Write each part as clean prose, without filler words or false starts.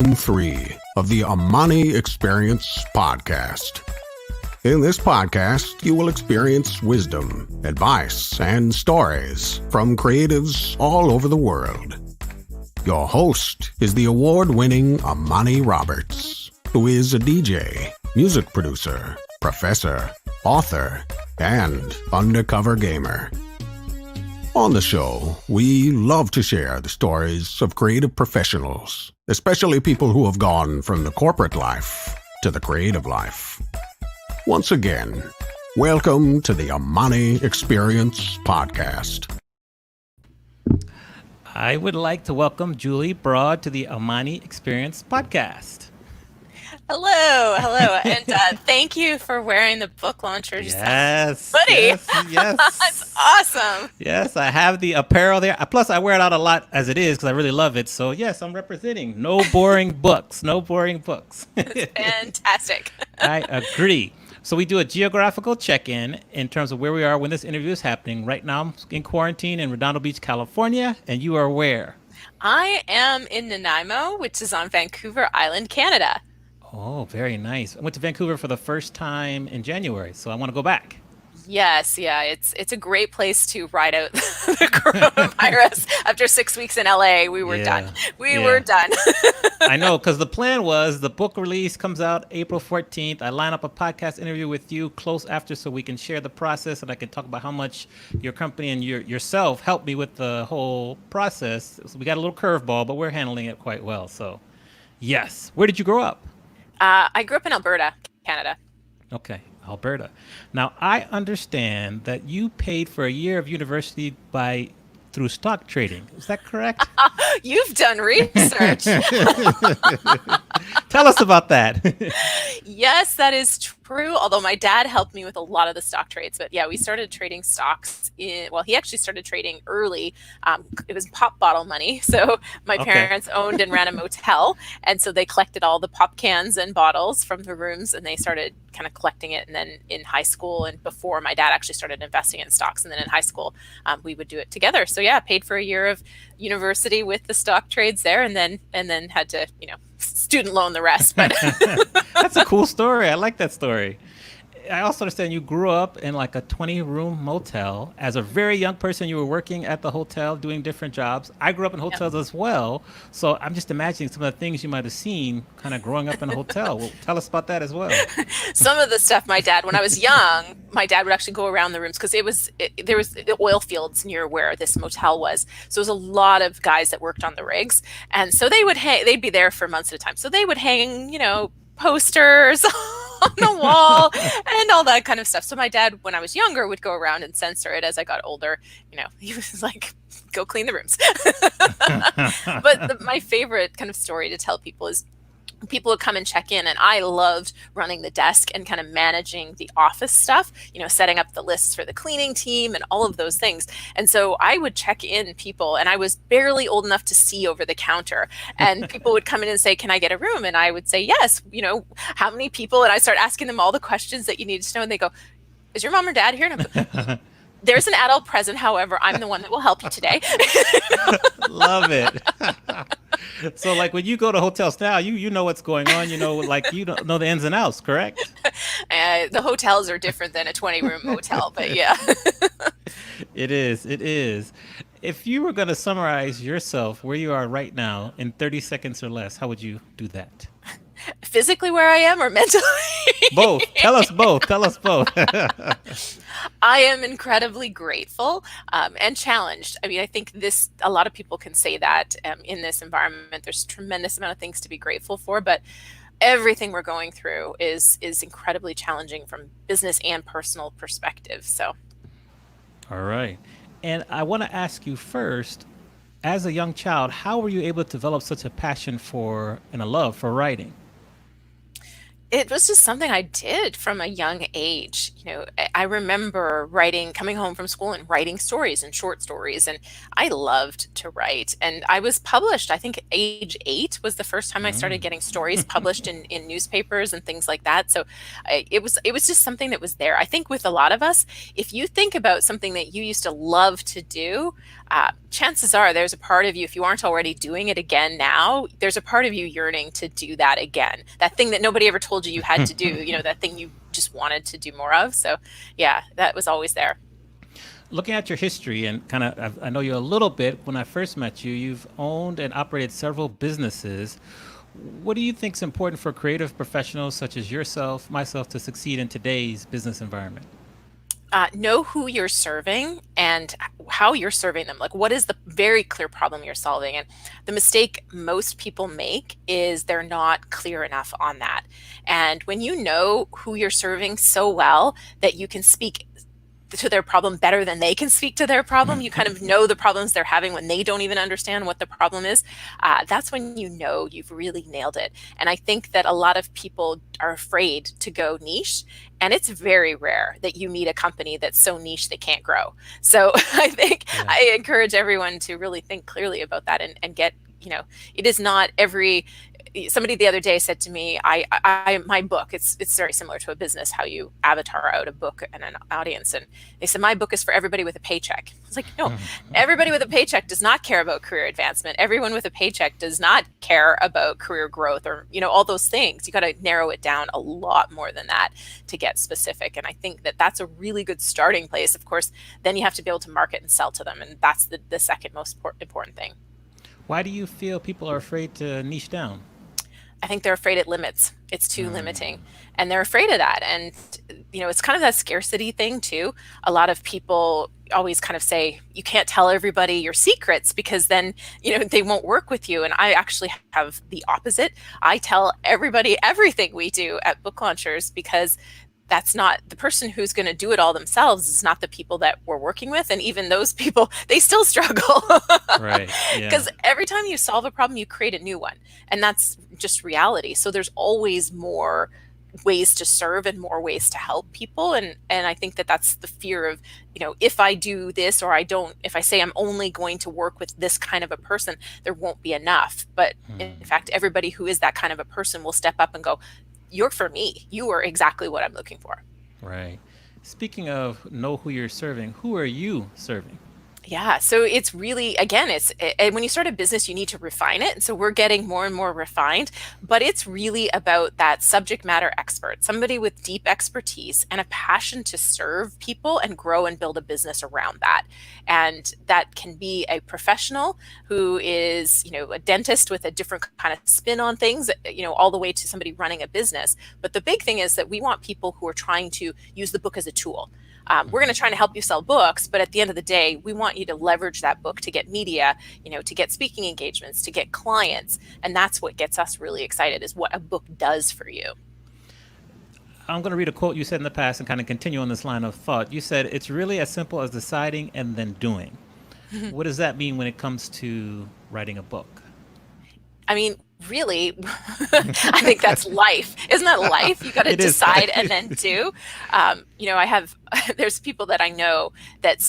Volume 3 of the Amani Experience podcast. In this podcast, you will experience wisdom, advice, and stories from creatives all over the world. Your host is the award-winning Amani Roberts, who is a DJ, music producer, professor, author, and undercover gamer. On the show, we love to share the stories of creative professionals, especially people who have gone from the corporate life to the creative life. Once again, welcome to the Amani Experience podcast. I would like to welcome Julie Broad to the Amani Experience podcast. Hello, and thank you for wearing the book launcher. Yes, buddy. Yes. It's awesome. Yes, I have the apparel there. Plus, I wear it out a lot as it is because I really love it. So, yes, I'm representing. No boring books. No boring books. It's fantastic. I agree. So we do a geographical check-in in terms of where we are when this interview is happening. Right now, I'm in quarantine in Redondo Beach, California, and you are where? I am in Nanaimo, which is on Vancouver Island, Canada. Oh, very nice. I went to Vancouver for the first time in January, so I want to go back. Yes, it's a great place to ride out the coronavirus. After 6 weeks in LA, we were done. We were done. I know, because the plan was the book release comes out April 14th. I line up a podcast interview with you close after so we can share the process and I can talk about how much your company and yourself helped me with the whole process. So we got a little curveball, but we're handling it quite well. So, yes. Where did you grow up? I grew up in Alberta, Canada. Okay, Alberta. Now, I understand that you paid for a year of university through stock trading. Is that correct? You've done research. Tell us about that. Yes, that is true. Although my dad helped me with a lot of the stock trades. But yeah, we started trading stocks he actually started trading early. It was pop bottle money. So my parents owned and ran a motel. And so they collected all the pop cans and bottles from the rooms and they started kind of collecting it. And then in high school and before my dad actually started investing in stocks. And then in high school, we would do it together. So yeah, paid for a year of university with the stock trades there and then had to, student loan the rest. But that's a cool story. I like that story. I also understand you grew up in like a 20-room motel. As a very young person, you were working at the hotel doing different jobs. I grew up in hotels as well. So I'm just imagining some of the things you might have seen kind of growing up in a hotel. Well, tell us about that as well. Some of the stuff when I was young, my dad would actually go around the rooms because there was the oil fields near where this motel was. So there was a lot of guys that worked on the rigs. And so they'd be there for months at a time. So they would hang, posters on the wall and all that kind of stuff. So my dad, when I was younger, would go around and censor it. As I got older, he was like, go clean the rooms. But my favorite kind of story to tell people is people would come and check in and I loved running the desk and kind of managing the office stuff, setting up the lists for the cleaning team and all of those things. And so I would check in people and I was barely old enough to see over the counter and people would come in and say, can I get a room? And I would say, yes, how many people? And I start asking them all the questions that you need to know. And they go, is your mom or dad here? And I'm like, there's an adult present. However, I'm the one that will help you today. Love it. So like when you go to hotels now, you know what's going on, you don't know the ins and outs, correct? The hotels are different than a 20-room motel, but yeah. It is. If you were going to summarize yourself where you are right now in 30 seconds or less, how would you do that? Physically where I am or mentally? Both. Tell us both. I am incredibly grateful and challenged. I mean, I think a lot of people can say that in this environment. There's a tremendous amount of things to be grateful for, but everything we're going through is incredibly challenging from business and personal perspective. So, all right. And I want to ask you first, as a young child, how were you able to develop such a passion for and a love for writing? It was just something I did from a young age. I remember coming home from school and writing stories and short stories, and I loved to write. And I was published, I think age 8 was the first time I started getting stories published in newspapers and things like that. So it was just something that was there. I think with a lot of us, if you think about something that you used to love to do, chances are there's a part of you, if you aren't already doing it again now, there's a part of you yearning to do that again. That thing that nobody ever told you had to do, that thing you just wanted to do more of. So yeah, that was always there. Looking at your history and kind of, I know you a little bit. When I first met you, you've owned and operated several businesses. What do you think is important for creative professionals such as yourself, myself, to succeed in today's business environment? Know who you're serving and how you're serving them. Like, what is the very clear problem you're solving? And the mistake most people make is they're not clear enough on that. And when you know who you're serving so well that you can speak to their problem better than they can speak to their problem, you kind of know the problems they're having when they don't even understand what the problem is. That's when you know you've really nailed it. And I think that a lot of people are afraid to go niche, and it's very rare that you meet a company that's so niche they can't grow. So I think I encourage everyone to really think clearly about that and get, it is not every. Somebody the other day said to me, my book, it's very similar to a business, how you avatar out a book and an audience. And they said, my book is for everybody with a paycheck. I was like, no, everybody with a paycheck does not care about career advancement. Everyone with a paycheck does not care about career growth or, all those things. You got to narrow it down a lot more than that to get specific. And I think that that's a really good starting place. Of course, then you have to be able to market and sell to them. And that's the second most important thing. Why do you feel people are afraid to niche down? I think they're afraid it limits. It's too limiting. And they're afraid of that. And, it's kind of that scarcity thing too. A lot of people always kind of say, you can't tell everybody your secrets because then, they won't work with you. And I actually have the opposite. I tell everybody everything we do at Book Launchers because that's not the person who's going to do it all themselves is not the people that we're working with. And even those people, they still struggle. Right. Because every time you solve a problem, you create a new one. And that's just reality. So there's always more ways to serve and more ways to help people. And I think that that's the fear of, if I do this or I don't, if I say I'm only going to work with this kind of a person, there won't be enough. But in fact, everybody who is that kind of a person will step up and go, you're for me. You are exactly what I'm looking for. Right. Speaking of know who you're serving, who are you serving? Yeah. So it's really, again, when you start a business, you need to refine it. And so we're getting more and more refined, but it's really about that subject matter expert, somebody with deep expertise and a passion to serve people and grow and build a business around that. And that can be a professional who is, a dentist with a different kind of spin on things, all the way to somebody running a business. But the big thing is that we want people who are trying to use the book as a tool. We're going to try to help you sell books, but at the end of the day, we want you to leverage that book to get media, to get speaking engagements, to get clients. And that's what gets us really excited is what a book does for you. I'm going to read a quote you said in the past and kind of continue on this line of thought. You said, it's really as simple as deciding and then doing. What does that mean when it comes to writing a book? I mean, really, I think that's life. Isn't that life? You got to decide and then do. There's people that I know that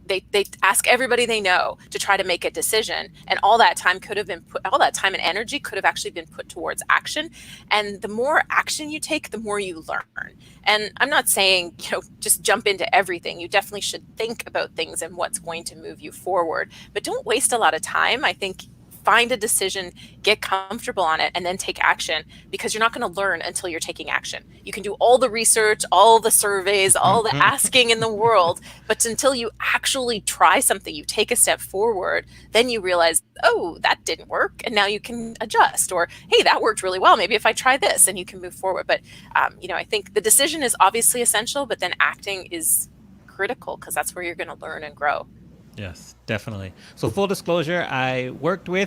they ask everybody they know to try to make a decision. And all that time and energy could have actually been put towards action. And the more action you take, the more you learn. And I'm not saying, just jump into everything. You definitely should think about things and what's going to move you forward, but don't waste a lot of time. I think find a decision, get comfortable on it, and then take action, because you're not going to learn until you're taking action. You can do all the research, all the surveys, all the asking in the world, but until you actually try something, you take a step forward, then you realize, oh, that didn't work, and now you can adjust, or hey, that worked really well. Maybe if I try this, and you can move forward. But I think the decision is obviously essential, but then acting is critical because that's where you're going to learn and grow. Yes, definitely. So full disclosure, I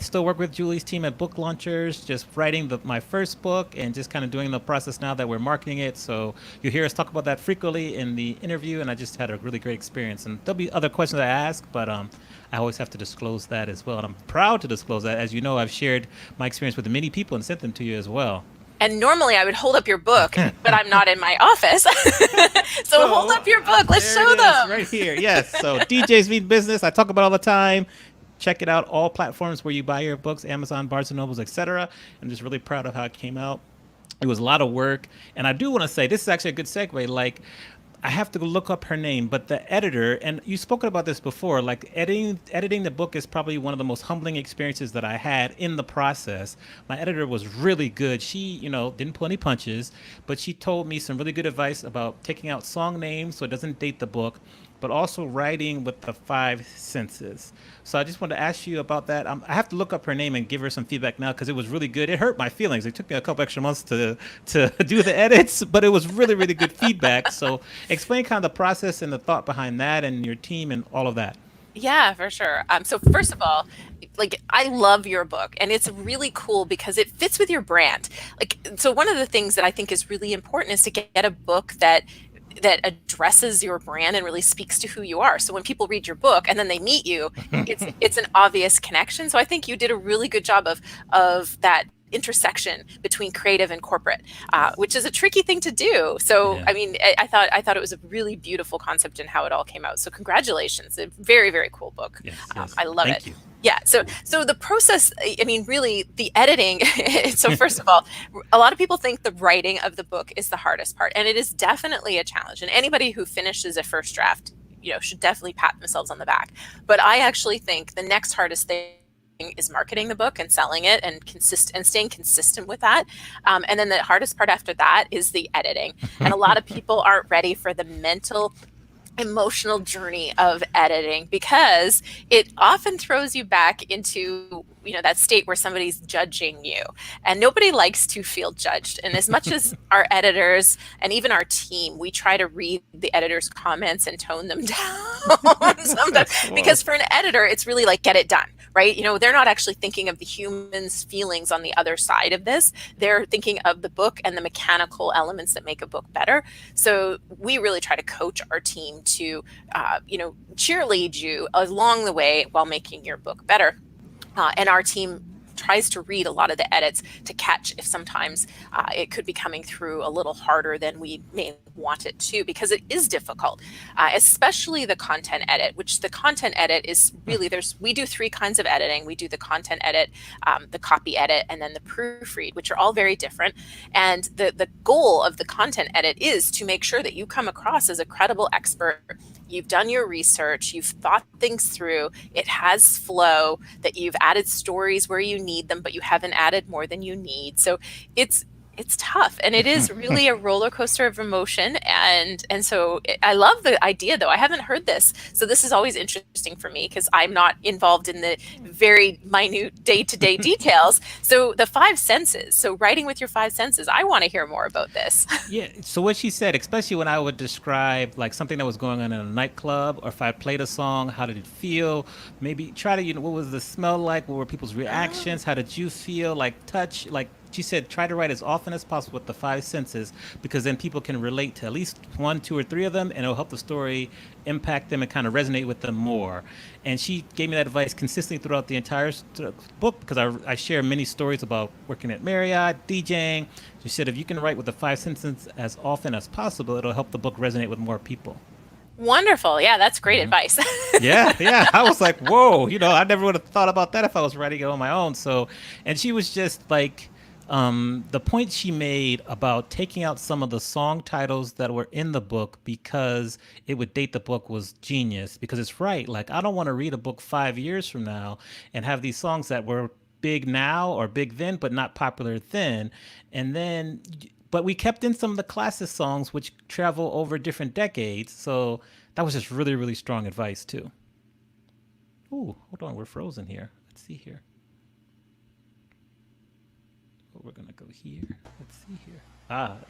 still work with Julie's team at Book Launchers, just writing my first book and just kind of doing the process now that we're marketing it. So you hear us talk about that frequently in the interview, and I just had a really great experience. And there'll be other questions I ask, but I always have to disclose that as well. And I'm proud to disclose that. As you know, I've shared my experience with many people and sent them to you as well. And normally I would hold up your book, but I'm not in my office. so hold up your book. Let's show them. Right here. Yes. So DJs Mean Business. I talk about it all the time. Check it out. All platforms where you buy your books, Amazon, Barnes & Nobles, etc. I'm just really proud of how it came out. It was a lot of work. And I do want to say, this is actually a good segue. I have to look up her name, but the editor, and you've spoken about this before, like editing the book is probably one of the most humbling experiences that I had in the process. My editor was really good. She, didn't pull any punches, but she told me some really good advice about taking out song names so it doesn't date the book, but also writing with the five senses. So I just wanted to ask you about that. I have to look up her name and give her some feedback now because it was really good. It hurt my feelings. It took me a couple extra months to do the edits, but it was really, really good feedback. So explain kind of the process and the thought behind that and your team and all of that. Yeah, for sure. So first of all, like I love your book and it's really cool because it fits with your brand. Like, so one of the things that I think is really important is to get a book that addresses your brand and really speaks to who you are. So when people read your book and then they meet you, it's an obvious connection. So I think you did a really good job of that intersection between creative and corporate, which is a tricky thing to do. So, yeah. I mean, I thought it was a really beautiful concept in how it all came out. So congratulations. A very, very cool book. Yes. I love Thank it. You. Yeah. So the process, I mean, really the editing. So first of all, a lot of people think the writing of the book is the hardest part, and it is definitely a challenge. And anybody who finishes a first draft, should definitely pat themselves on the back. But I actually think the next hardest thing is marketing the book and selling it and staying consistent with that. And then the hardest part after that is the editing. And a lot of people aren't ready for the mental, emotional journey of editing because it often throws you back into that state where somebody's judging you, and nobody likes to feel judged. And as much as our editors and even our team, we try to read the editor's comments and tone them down sometimes, because for an editor it's really like, get it done, right? They're not actually thinking of the human's feelings on the other side of this. They're thinking of the book and the mechanical elements that make a book better. So we really try to coach our team to cheerlead you along the way while making your book better. And our team tries to read a lot of the edits to catch if sometimes it could be coming through a little harder than we may want it to, because it is difficult, especially the content edit, which the content edit is really, we do three kinds of editing. We do the content edit, the copy edit, and then the proofread, which are all very different. And the goal of the content edit is to make sure that you come across as a credible expert. You've done your research, you've thought things through, it has flow, that you've added stories where you need them, but you haven't added more than you need. So it's tough, and it is really a roller coaster of emotion. And so I love the idea, though. I haven't heard this. So this is always interesting for me because I'm not involved in the very minute day-to-day details. So the five senses, so writing with your five senses, I want to hear more about this. Yeah. So what she said, especially when I would describe like something that was going on in a nightclub, or if I played a song, how did it feel? Maybe try to, what was the smell like? What were people's reactions? How did you feel? Like touch, like she said, try to write as often as possible with the five senses, because then people can relate to at least one, two, or three of them, and it'll help the story impact them and kind of resonate with them more. And she gave me that advice consistently throughout the entire book, because I share many stories about working at Marriott, DJing. She said, if you can write with the five senses as often as possible, it'll help the book resonate with more people. Wonderful. Yeah, that's great advice. Yeah. I was like, whoa, I never would have thought about that if I was writing it on my own. So, and she was just like, the point she made about taking out some of the song titles that were in the book because it would date the book was genius, because it's right. Like, I don't want to read a book 5 years from now and have these songs that were big now or big then, but not popular then. But we kept in some of the classic songs which travel over different decades. So that was just really, really strong advice too. Ooh, hold on. We're frozen here. Let's see here. We're gonna go here. Let's see here.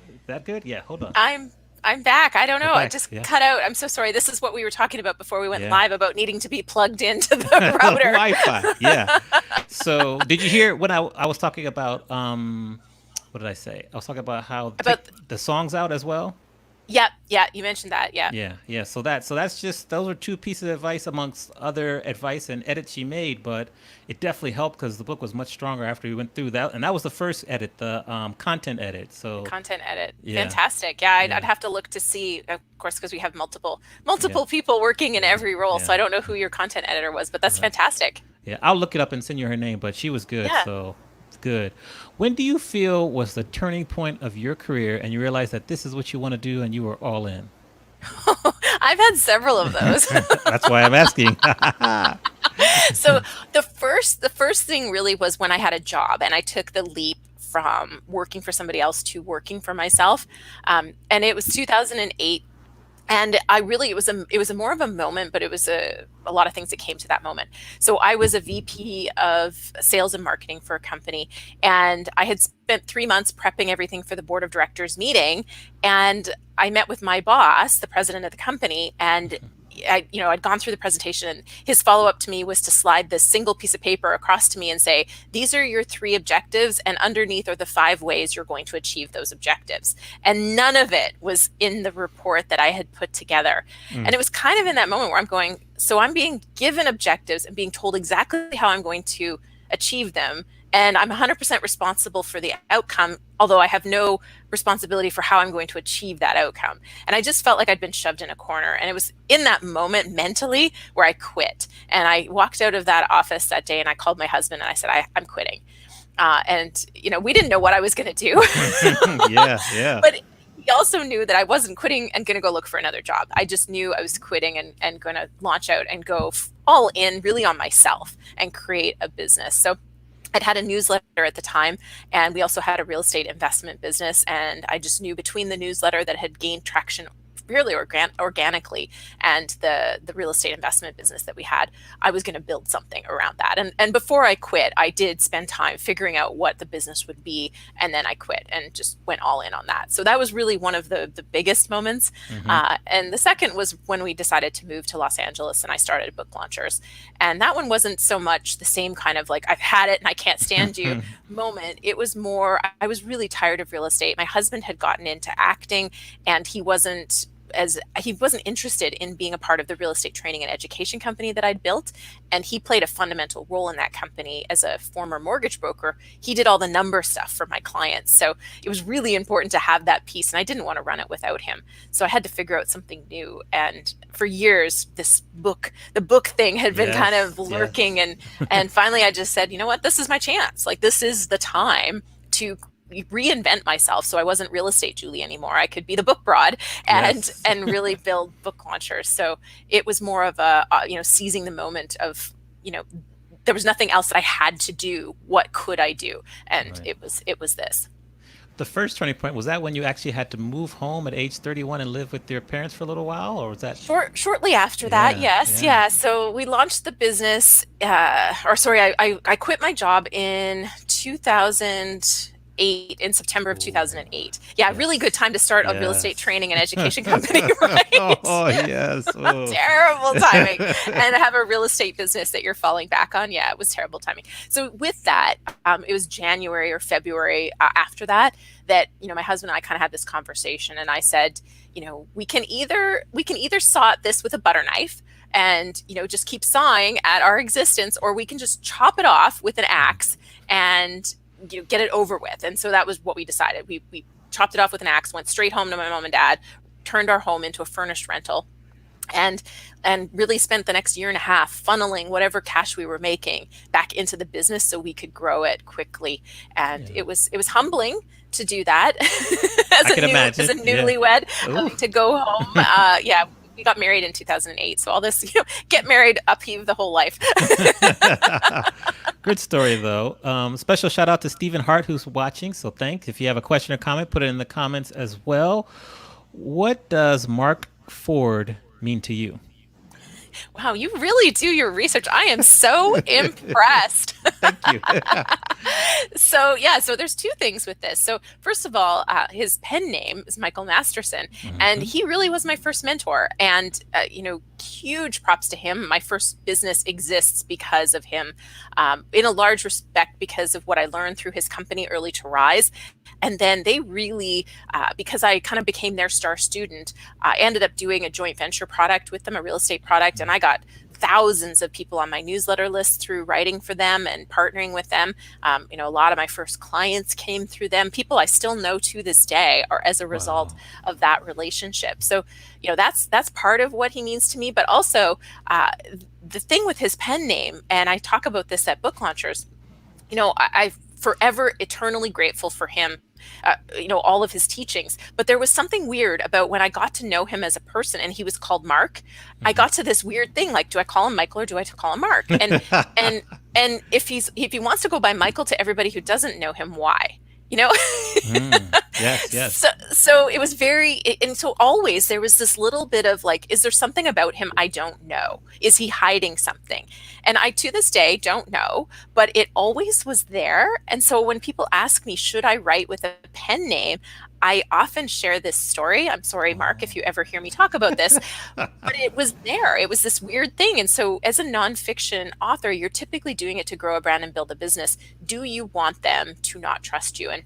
Is that good? Yeah, hold on. I'm back. I don't know. Back. It just Yeah. cut out. I'm so sorry. This is what we were talking about before we went Yeah. live, about needing to be plugged into the router. Wi-Fi. Yeah. So did you hear when I was talking about what did I say? I was talking about how the songs out as well. Yeah, you mentioned that. Yeah. Yeah. So that's just, those are two pieces of advice amongst other advice and edits she made, but it definitely helped because the book was much stronger after we went through that, and that was the first edit, the content edit. So Content edit. Yeah. Fantastic. Yeah, I'd have to look to see, of course, because we have multiple people working in every role. Yeah. So I don't know who your content editor was, but that's fantastic. Yeah, I'll look it up and send you her name, but she was good. Yeah. So it's good. When do you feel was the turning point of your career and you realized that this is what you want to do and you were all in? I've had several of those. That's why I'm asking. So the first thing really was when I had a job and I took the leap from working for somebody else to working for myself. And it was 2008. And it was a more of a moment, but it was a lot of things that came to that moment. So I was a VP of sales and marketing for a company, and I had spent 3 months prepping everything for the board of directors meeting. And I met with my boss, the president of the company, and I'd gone through the presentation, and his follow-up to me was to slide this single piece of paper across to me and say, these are your 3 objectives, and underneath are the 5 ways you're going to achieve those objectives. And none of it was in the report that I had put together. And it was kind of in that moment where I'm going, so I'm being given objectives and being told exactly how I'm going to achieve them. And I'm 100% responsible for the outcome, although I have no responsibility for how I'm going to achieve that outcome. And I just felt like I'd been shoved in a corner. And it was in that moment mentally where I quit. And I walked out of that office that day and I called my husband and I said, I'm quitting. And we didn't know what I was going to do. Yeah. But he also knew that I wasn't quitting and going to go look for another job. I just knew I was quitting and going to launch out and go all in really on myself and create a business. So I'd had a newsletter at the time, and we also had a real estate investment business. And I just knew between the newsletter that had gained traction fairly organically and the real estate investment business that we had, I was going to build something around that. And before I quit, I did spend time figuring out what the business would be. And then I quit and just went all in on that. So that was really one of the biggest moments. And the second was when we decided to move to Los Angeles and I started Book Launchers. And that one wasn't so much the same kind of like, I've had it and I can't stand you moment. It was more, I was really tired of real estate. My husband had gotten into acting, and he wasn't interested in being a part of the real estate training and education company that I'd built. And he played a fundamental role in that company as a former mortgage broker. He did all the number stuff for my clients. So it was really important to have that piece. And I didn't want to run it without him. So I had to figure out something new. And for years, the book thing had been kind of lurking. And finally I just said, you know what, this is my chance. Like, this is the time to reinvent myself. So I wasn't real estate Julie anymore. I could be the book broad and really build Book Launchers. So it was more of a seizing the moment of there was nothing else that I had to do. What could I do? And it was this. The first turning point, was that when you actually had to move home at age 31 and live with your parents for a little while, or was that shortly after that? Yes. So we launched the business, I quit my job in 2008, in September of 2008. Really good time to start a real estate training and education company, right? Terrible timing. And have a real estate business that you're falling back on. It was terrible timing. So with that, it was January or February after that my husband and I kind of had this conversation, and I said, we can either saw this with a butter knife and just keep sawing at our existence, or we can just chop it off with an axe and get it over with. And so that was what we decided. We chopped it off with an axe, went straight home to my mom and dad, turned our home into a furnished rental, and really spent the next year and a half funneling whatever cash we were making back into the business so we could grow it quickly. And it was humbling to do that as a newlywed, having to go home. We got married in 2008. So all this, get married, upheave the whole life. Good story, though. Special shout out to Stephen Hart, who's watching. So thanks. If you have a question or comment, put it in the comments as well. What does Mark Ford mean to you? Wow, you really do your research. I am so impressed. Thank you. So there's 2 things with this. So first of all, his pen name is Michael Masterson, and he really was my first mentor. And huge props to him. My first business exists because of him, in a large respect because of what I learned through his company, Early to Rise. And then they really, because I kind of became their star student, I ended up doing a joint venture product with them, a real estate product, and I got thousands of people on my newsletter list through writing for them and partnering with them. A lot of my first clients came through them. People I still know to this day are as a result of that relationship. So, that's part of what he means to me. But also, the thing with his pen name, and I talk about this at Book Launchers, I forever eternally grateful for him, all of his teachings. But there was something weird about when I got to know him as a person, and he was called Mark. I got to this weird thing, like, do I call him Michael or do I call him Mark? And if he wants to go by Michael to everybody who doesn't know him, why? Yes. So it was and so always there was this little bit of like, is there something about him I don't know? Is he hiding something? And I, to this day, don't know, but it always was there. And so when people ask me, should I write with a pen name? I often share this story. I'm sorry, Mark, if you ever hear me talk about this, but it was there. It was this weird thing. And so as a nonfiction author, you're typically doing it to grow a brand and build a business. Do you want them to not trust you? And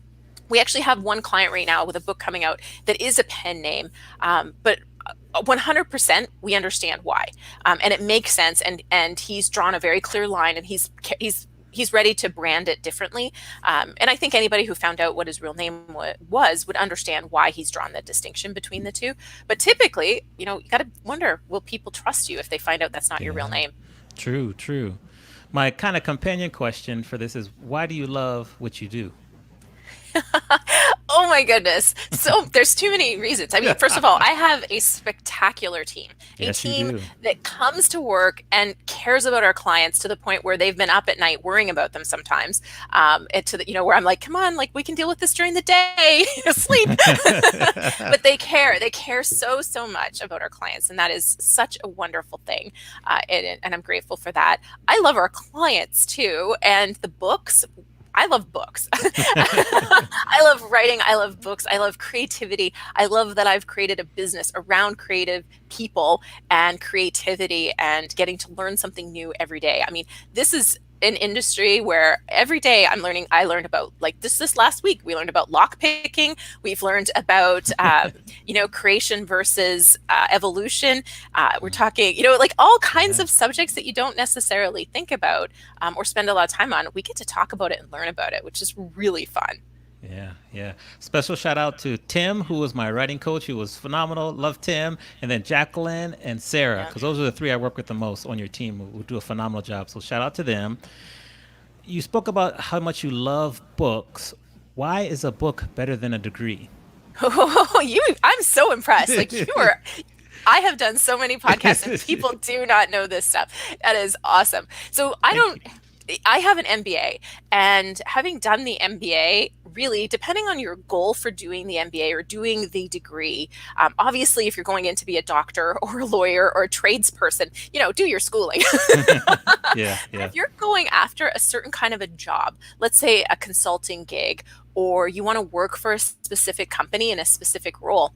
we actually have one client right now with a book coming out that is a pen name, but 100% we understand why, and it makes sense. And he's drawn a very clear line, and he's ready to brand it differently. And I think anybody who found out what his real name was would understand why he's drawn the distinction between the two. But typically, you got to wonder, will people trust you if they find out that's not your real name? True. My kind of companion question for this is, why do you love what you do? Oh my goodness. So there's too many reasons. I mean, first of all, I have a spectacular team, Yes, you team do. that comes to work and cares about our clients to the point where they've been up at night worrying about them sometimes. And where I'm like, come on, like, we can deal with this during the day, sleep. But they care so much about our clients. And that is such a wonderful thing. And I'm grateful for that. I love our clients too. And the books. I love books. I love writing. I love books. I love creativity. I love that I've created a business around creative people and creativity and getting to learn something new every day. I mean, this is an industry where every day I learned about, like, this last week, we learned about lock picking. We've learned about, creation versus evolution. We're talking, like, all kinds of subjects that you don't necessarily think about or spend a lot of time on. We get to talk about it and learn about it, which is really fun. Yeah. Special shout out to Tim, who was my writing coach. He was phenomenal. Love Tim. And then Jacqueline and Sarah, because those are the three I work with the most on your team who do a phenomenal job. So shout out to them. You spoke about how much you love books. Why is a book better than a degree? I'm so impressed. Like, I have done so many podcasts and people do not know this stuff. That is awesome. So I have an MBA, and having done the MBA, really, depending on your goal for doing the MBA or doing the degree, obviously, if you're going in to be a doctor or a lawyer or a tradesperson, do your schooling. Yeah. If you're going after a certain kind of a job, let's say a consulting gig, or you want to work for a specific company in a specific role,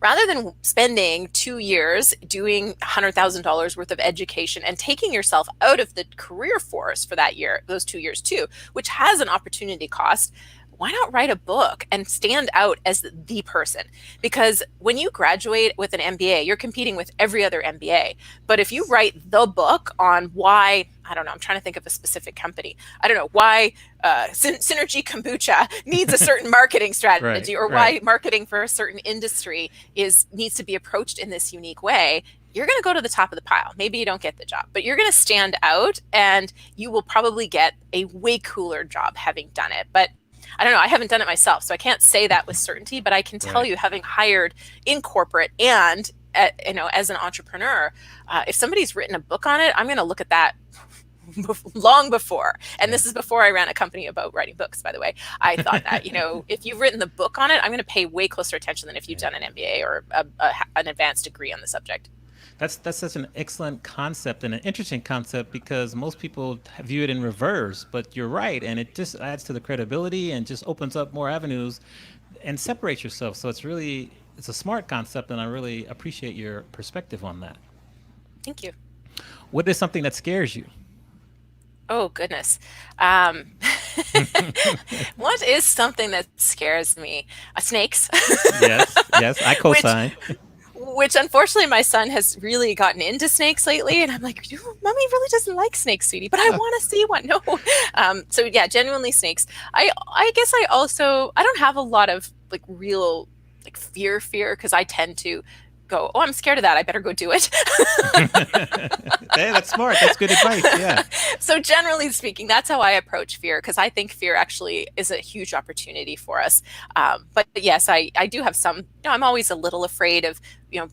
rather than spending 2 years doing $100,000 worth of education and taking yourself out of the career force for those 2 years too, which has an opportunity cost, why not write a book and stand out as the person? Because when you graduate with an MBA, you're competing with every other MBA. But if you write the book on why, I don't know, I'm trying to think of a specific company. I don't know why Synergy Kombucha needs a certain marketing strategy, or why marketing for a certain industry needs to be approached in this unique way. You're going to go to the top of the pile. Maybe you don't get the job, but you're going to stand out, and you will probably get a way cooler job having done it. But I don't know. I haven't done it myself, so I can't say that with certainty, but I can tell you, having hired in corporate and as an entrepreneur, if somebody's written a book on it, I'm going to look at that long before. And this is before I ran a company about writing books, by the way. I thought that, if you've written the book on it, I'm going to pay way closer attention than if you've done an MBA or an advanced degree on the subject. That's such an excellent concept and an interesting concept, because most people view it in reverse, but you're right. And it just adds to the credibility and just opens up more avenues and separates yourself. So it's a smart concept, and I really appreciate your perspective on that. Thank you. What is something that scares you? Oh, goodness. What is something that scares me? Snakes. Yes, I co-sign. Which unfortunately my son has really gotten into snakes lately, and I'm like, Mommy really doesn't like snakes, sweetie, but I want to see one. No. So yeah, genuinely snakes. I guess I don't have a lot of like real like fear, because I tend to go, oh, I'm scared of that, I better go do it. Hey, that's smart. That's good advice. Yeah. So generally speaking, that's how I approach fear, because I think fear actually is a huge opportunity for us. But yes, I do have some, I'm always a little afraid of,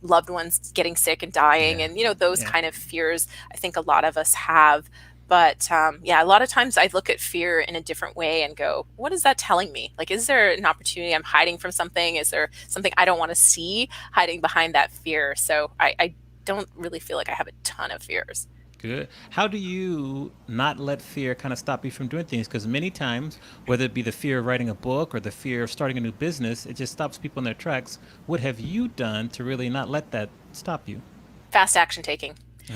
loved ones getting sick and dying, and, those kind of fears I think a lot of us have. But a lot of times I look at fear in a different way and go, what is that telling me? Like, is there an opportunity I'm hiding from something? Is there something I don't want to see hiding behind that fear? So I don't really feel like I have a ton of fears. Good. How do you not let fear kind of stop you from doing things? Because many times, whether it be the fear of writing a book or the fear of starting a new business, it just stops people in their tracks. What have you done to really not let that stop you? Fast action taking.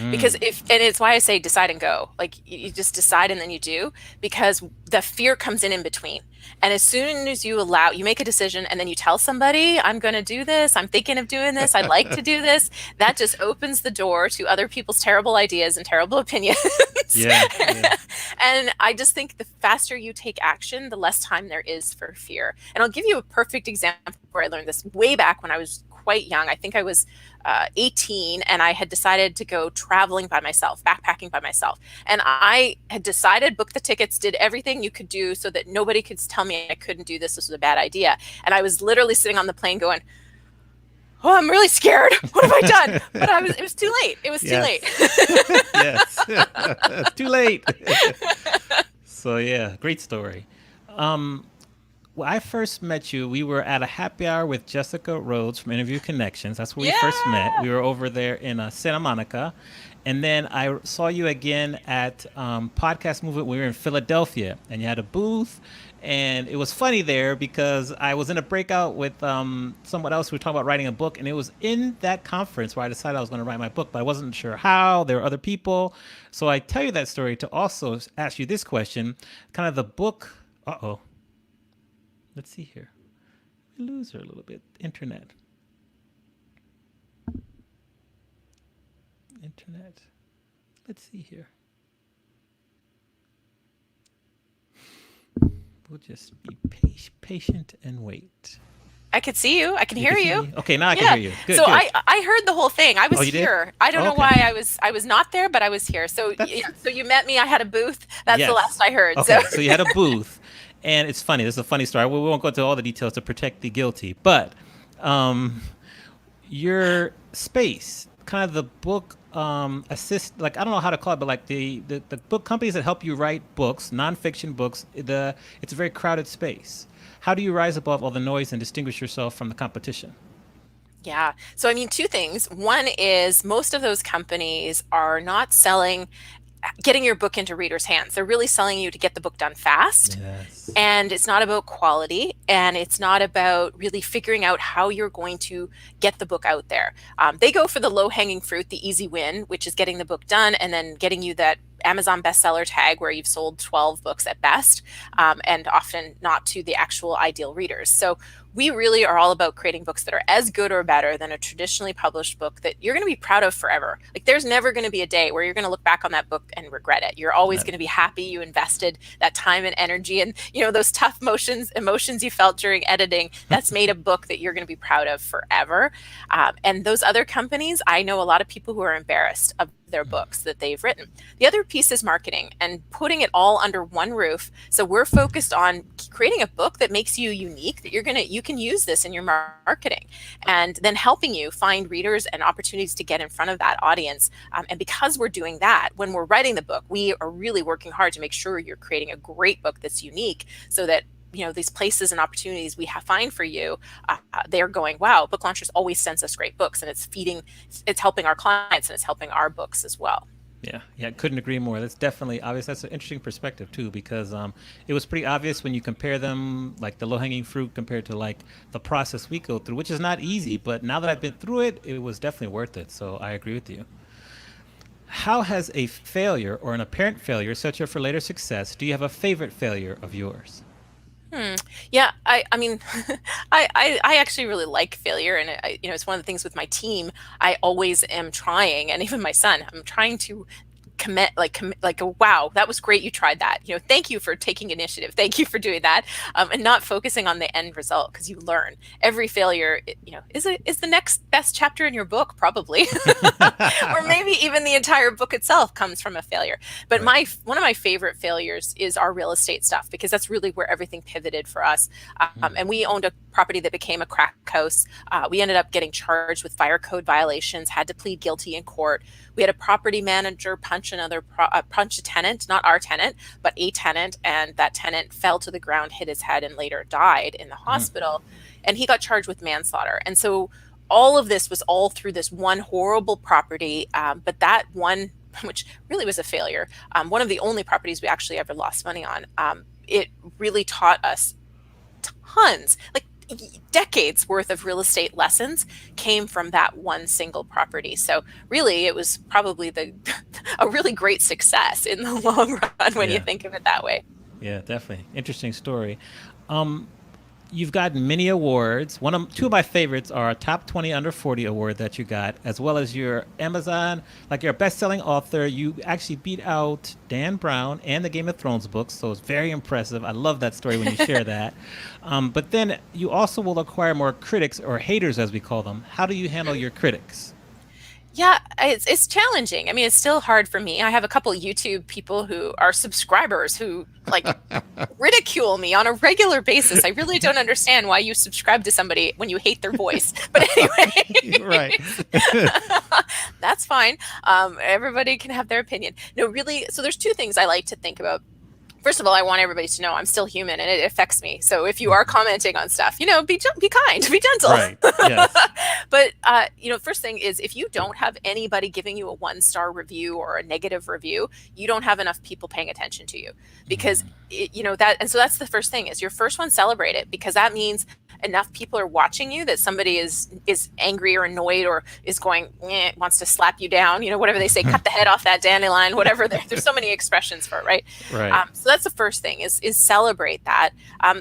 Because and it's why I say decide and go. Like, you just decide and then you do, because the fear comes in between. And as soon as you make a decision and then you tell somebody, I'm going to do this, I'm thinking of doing this, I'd like to do this, that just opens the door to other people's terrible ideas and terrible opinions. Yeah. And I just think the faster you take action, the less time there is for fear. And I'll give you a perfect example where I learned this way back when I was quite young. I think I was 18, and I had decided to go traveling by myself, backpacking by myself. And I had decided, booked the tickets, did everything you could do so that nobody could tell me I couldn't do this. This was a bad idea. And I was literally sitting on the plane going, oh, I'm really scared. What have I done? But it was too late. It was too late. Yes. Too late. So yeah, great story. When I first met you, we were at a happy hour with Jessica Rhodes from Interview Connections. That's where we first met. We were over there in Santa Monica. And then I saw you again at Podcast Movement. We were in Philadelphia, and you had a booth. And it was funny there because I was in a breakout with someone else who was talking about writing a book. And it was in that conference where I decided I was going to write my book, but I wasn't sure how. There were other people. So I tell you that story to also ask you this question, kind of the book. Uh-oh. Let's see here. We lose her a little bit. Internet. Let's see here. We'll just be patient and wait. I could see you. I can hear you. Okay, now I can hear you. Good, so good. I heard the whole thing. I was here. Did? I don't know why I was not there, but I was here. So so you met me. I had a booth. That's the last I heard. Okay, so you had a booth. And it's funny. This is a funny story. We won't go into all the details to protect the guilty. But your space, kind of the book assist, like, I don't know how to call it, but like the book companies that help you write books, nonfiction books, it's a very crowded space. How do you rise above all the noise and distinguish yourself from the competition? Yeah. So, I mean, two things. One is most of those companies are not getting your book into readers' hands. They're really selling you to get the book done fast. Yes. And it's not about quality, and it's not about really figuring out how you're going to get the book out there. They go for the low-hanging fruit, the easy win, which is getting the book done and then getting you that Amazon bestseller tag where you've sold 12 books at best, and often not to the actual ideal readers. So we really are all about creating books that are as good or better than a traditionally published book that you're going to be proud of forever. Like, there's never going to be a day where you're going to look back on that book and regret it. You're always going to be happy you invested that time and energy, and those tough emotions you felt during editing. That's made a book that you're going to be proud of forever. And those other companies, I know a lot of people who are embarrassed of their books that they've written. The other piece is marketing and putting it all under one roof. So we're focused on creating a book that makes you unique, that you can use this in your marketing, and then helping you find readers and opportunities to get in front of that audience. And because we're doing that, when we're writing the book, we are really working hard to make sure you're creating a great book that's unique, so that these places and opportunities we find for you, they're going, wow, Book Launchers always sends us great books, and it's helping our clients, and it's helping our books as well. Yeah, couldn't agree more. That's definitely obvious. That's an interesting perspective too, because it was pretty obvious when you compare them, like the low-hanging fruit compared to like the process we go through, which is not easy. But now that I've been through it, it was definitely worth it. So I agree with you. How has a failure or an apparent failure set you up for later success? Do you have a favorite failure of yours? Yeah, I mean, I actually really like failure, and it's one of the things with my team. I always am trying, and even my son, I'm trying to wow, that was great, you tried that, thank you for taking initiative, thank you for doing that, and not focusing on the end result, because you learn every failure, is the next best chapter in your book, probably. Or maybe even the entire book itself comes from a failure. But Right. one of my favorite failures is our real estate stuff, because that's really where everything pivoted for us. And we owned a property that became a crack house. We ended up getting charged with fire code violations, had to plead guilty in court. We had a property manager punch punch a tenant, not our tenant, but a tenant, and that tenant fell to the ground, hit his head, and later died in the hospital. And he got charged with manslaughter. And so all of this was all through this one horrible property, but that one, which really was a failure, one of the only properties we actually ever lost money on, it really taught us tons, like decades worth of real estate lessons came from that one single property. So really, it was probably a really great success in the long run when you think of it that way. Yeah, definitely. Interesting story. You've gotten many awards. Two of my favorites are a Top 20 Under 40 award that you got, as well as your Amazon, like you're a best-selling author. You actually beat out Dan Brown and the Game of Thrones books, so it's very impressive. I love that story when you share that. But then you also will acquire more critics, or haters as we call them. How do you handle your critics? Yeah, it's challenging. I mean, it's still hard for me. I have a couple YouTube people who are subscribers who like ridicule me on a regular basis. I really don't understand why you subscribe to somebody when you hate their voice. But anyway, Right. that's fine. Everybody can have their opinion. No, really. So there's two things I like to think about. First of all, I want everybody to know I'm still human and it affects me. So if you are commenting on stuff, be kind, be gentle. Right. Yes. But, first thing is, if you don't have anybody giving you a 1-star review or a negative review, you don't have enough people paying attention to you, because and so that's the first thing, is your first one, celebrate it, because that means enough people are watching you that somebody is angry or annoyed or is going, wants to slap you down, whatever they say, cut the head off that dandelion, whatever. There's so many expressions for it, right? Right. So that's the first thing, is celebrate that.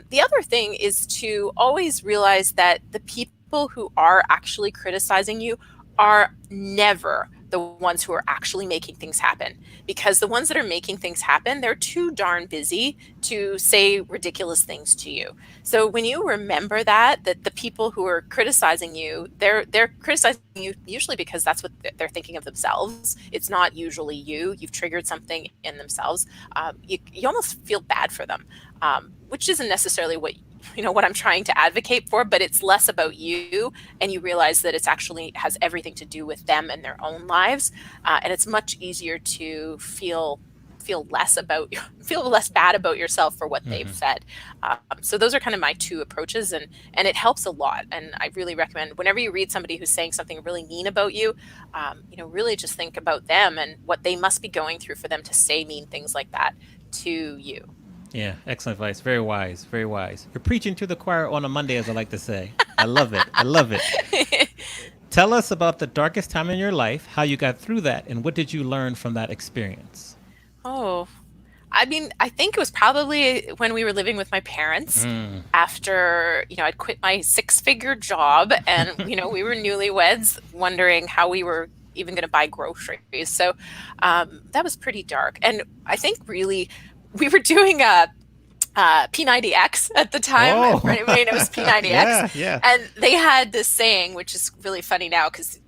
The other thing is to always realize that the people who are actually criticizing you are never the ones who are actually making things happen, because the ones that are making things happen, they're too darn busy to say ridiculous things to you. So when you remember that the people who are criticizing you, they're criticizing you usually because that's what they're thinking of themselves. It's not usually you. You've triggered something in themselves. You almost feel bad for them, which isn't necessarily what I'm trying to advocate for, but it's less about you, and you realize that it's actually has everything to do with them and their own lives, and it's much easier to feel less bad about yourself for what they've said. So those are kind of my two approaches, and it helps a lot. And I really recommend, whenever you read somebody who's saying something really mean about you, really just think about them and what they must be going through for them to say mean things like that to you. Yeah, excellent advice. Very wise. Very wise. You're preaching to the choir on a Monday, as I like to say. I love it. I love it. Tell us about the darkest time in your life, how you got through that, and what did you learn from that experience? Oh, I mean, I think it was probably when we were living with my parents after, I'd quit my 6-figure job, and, we were newlyweds, wondering how we were even going to buy groceries. So that was pretty dark. And I think really we were doing a P90X at the time. Oh. Everybody knows P90X. Yeah. And they had this saying, which is really funny now, because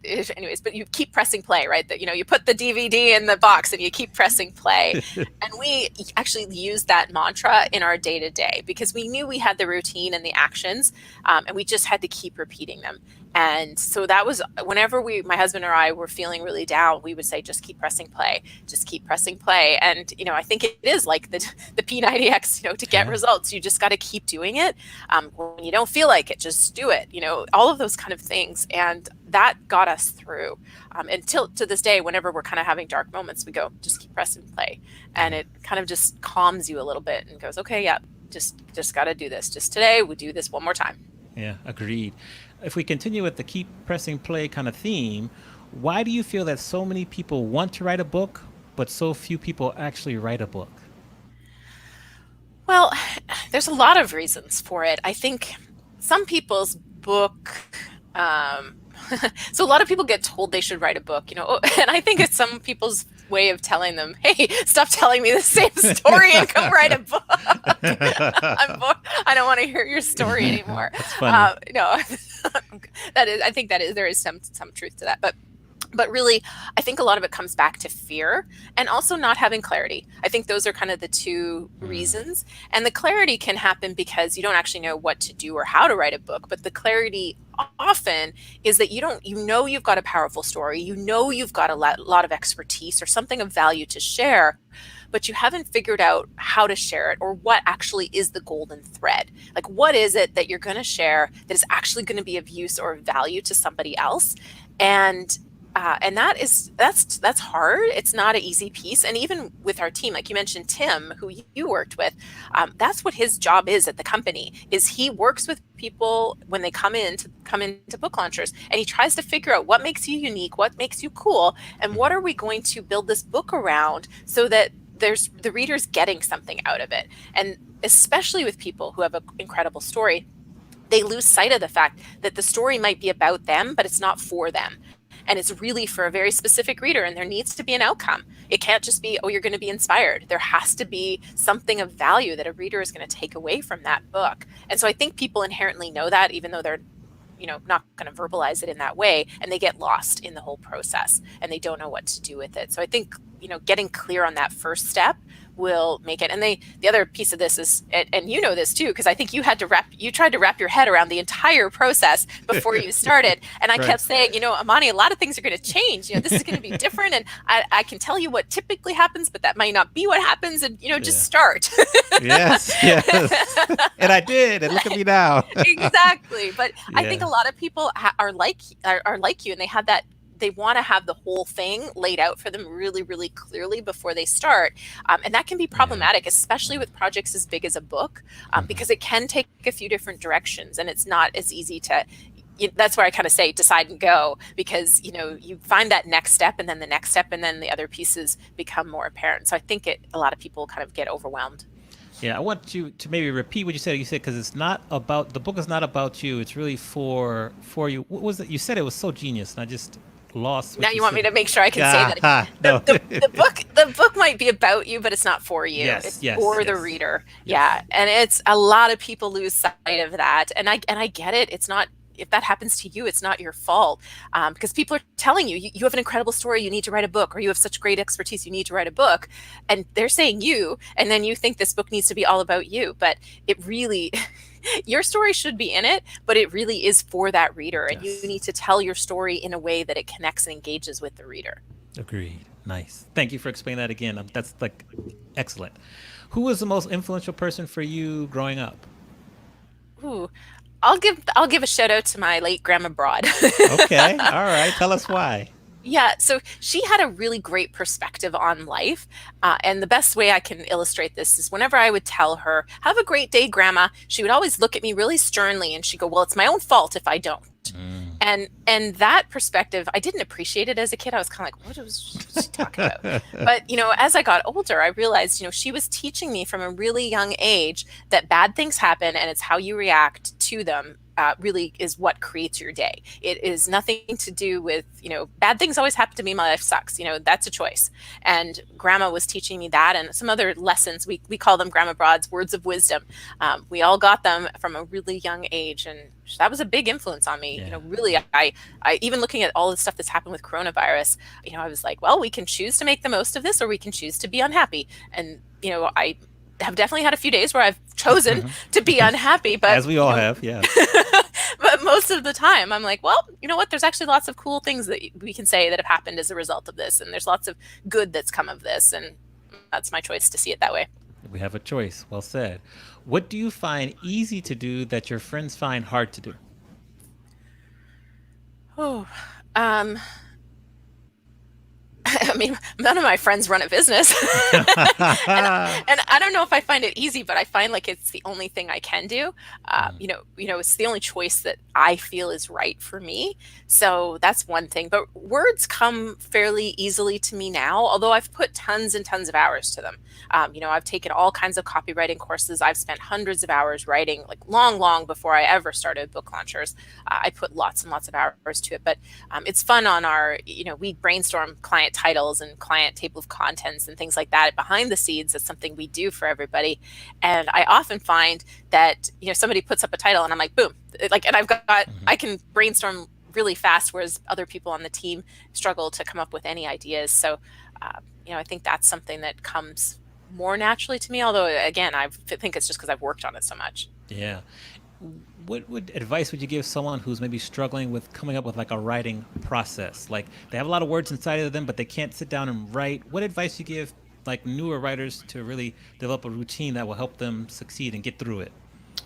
anyways, but you keep pressing play, right? That, you put the DVD in the box and you keep pressing play. And we actually used that mantra in our day to day, because we knew we had the routine and the actions, and we just had to keep repeating them. And so that was whenever my husband or I were feeling really down, we would say, just keep pressing play, just keep pressing play. And, I think it is like the P90X, to get results, you just got to keep doing it. When you don't feel like it, just do it, all of those kind of things. And that got us through. Until to this day, whenever we're kind of having dark moments, we go, just keep pressing play. And it kind of just calms you a little bit and goes, okay, yeah, just got to do this. Just today, we do this one more time. Yeah, agreed. If we continue with the keep pressing play kind of theme, why do you feel that so many people want to write a book, but so few people actually write a book? Well, there's a lot of reasons for it. I think some people's book Um, so a lot of people get told they should write a book, and I think it's some people's way of telling them, hey, stop telling me the same story and come write a book. I don't want to hear your story anymore. That's funny. No, I think there is some truth to that. But really, I think a lot of it comes back to fear and also not having clarity. I think those are kind of the two reasons. And the clarity can happen because you don't actually know what to do or how to write a book. But the clarity often is that you've got a powerful story, you've got a lot of expertise or something of value to share, but you haven't figured out how to share it or what actually is the golden thread. Like, what is it that you're going to share that is actually going to be of use or of value to somebody else? And that's hard. It's not an easy piece. And even with our team, like you mentioned, Tim, who you worked with, that's what his job is at the company. Is he works with people when they come into book launchers, and he tries to figure out what makes you unique, what makes you cool, and what are we going to build this book around so that the reader's getting something out of it. And especially with people who have an incredible story, they lose sight of the fact that the story might be about them, but it's not for them. And it's really for a very specific reader, and there needs to be an outcome. It can't just be, oh, you're going to be inspired. There has to be something of value that a reader is going to take away from that book. And so I think people inherently know that, even though they're not going to verbalize it in that way, and they get lost in the whole process and they don't know what to do with it. So I think, getting clear on that first step will make it. And the other piece of this is, and you know this too, because I think you tried to wrap your head around the entire process before you started. And I kept saying, Amani, a lot of things are going to change. This is going to be different. And I can tell you what typically happens, but that might not be what happens. And, just start. Yes. And I did. And look at me now. Exactly. But I think a lot of people are like you, and they want to have the whole thing laid out for them really, really clearly before they start. And that can be problematic, especially with projects as big as a book, because it can take a few different directions, and it's not as easy to, that's where I kind of say decide and go, because, you find that next step and then the next step, and then the other pieces become more apparent. So I think a lot of people kind of get overwhelmed. Yeah, I want you to maybe repeat what you said. You said, because the book is not about you. It's really for you. What was it? You said it was so genius, and I just lost. Now you want me to make sure I can say that. No. The book might be about you, but it's not for you. It's for the reader. Yes. Yeah, and it's a lot of people lose sight of that, and I get it. It's not. If that happens to you, it's not your fault, because people are telling you have an incredible story, you need to write a book, or you have such great expertise, you need to write a book, and they're saying you, and then you think this book needs to be all about you, but it really, your story should be in it, but it really is for that reader, and you need to tell your story in a way that it connects and engages with the reader. Agreed. Nice. Thank you for explaining that again. That's excellent. Who was the most influential person for you growing up? Ooh. I'll give a shout out to my late Grandma Broad. Okay. All right. Tell us why. Yeah, so she had a really great perspective on life. And the best way I can illustrate this is whenever I would tell her, have a great day, Grandma, she would always look at me really sternly and she'd go, well, it's my own fault if I don't. And that perspective, I didn't appreciate it as a kid. I was kind of like, what was she talking about? But, as I got older, I realized, she was teaching me from a really young age that bad things happen, and it's how you react to them really is what creates your day. It is nothing to do with, bad things always happen to me. My life sucks. That's a choice. And Grandma was teaching me that, and some other lessons. We call them Grandma Broad's words of wisdom. We all got them from a really young age, and that was a big influence on me. Yeah. Really, I even looking at all the stuff that's happened with coronavirus, I was like, well, we can choose to make the most of this, or we can choose to be unhappy. And I have definitely had a few days where I've chosen to be unhappy, but as we all have, yeah. But most of the time I'm like, well, you know what? There's actually lots of cool things that we can say that have happened as a result of this. And there's lots of good that's come of this. And that's my choice to see it that way. We have a choice. Well said. What do you find easy to do that your friends find hard to do? I mean, none of my friends run a business. and, and I don't know if I find it easy, but I find like it's the only thing I can do. It's the only choice that I feel is right for me. So that's one thing. But words come fairly easily to me now, although I've put tons and tons of hours to them. I've taken all kinds of copywriting courses. I've spent hundreds of hours writing, like long before I ever started Book Launchers. I put lots and lots of hours to it, but it's fun on our, we brainstorm client titles and client table of contents and things like that behind the scenes. That's something we do for everybody. And I often find that, somebody puts up a title and I'm like, boom, and I've got, I can brainstorm really fast, whereas other people on the team struggle to come up with any ideas. So, I think that's something that comes more naturally to me. Although, again, I think it's just because I've worked on it so much. Yeah. What advice would you give someone who's maybe struggling with coming up with like a writing process? Like they have a lot of words inside of them, but they can't sit down and write. What advice you give like newer writers to really develop a routine that will help them succeed and get through it?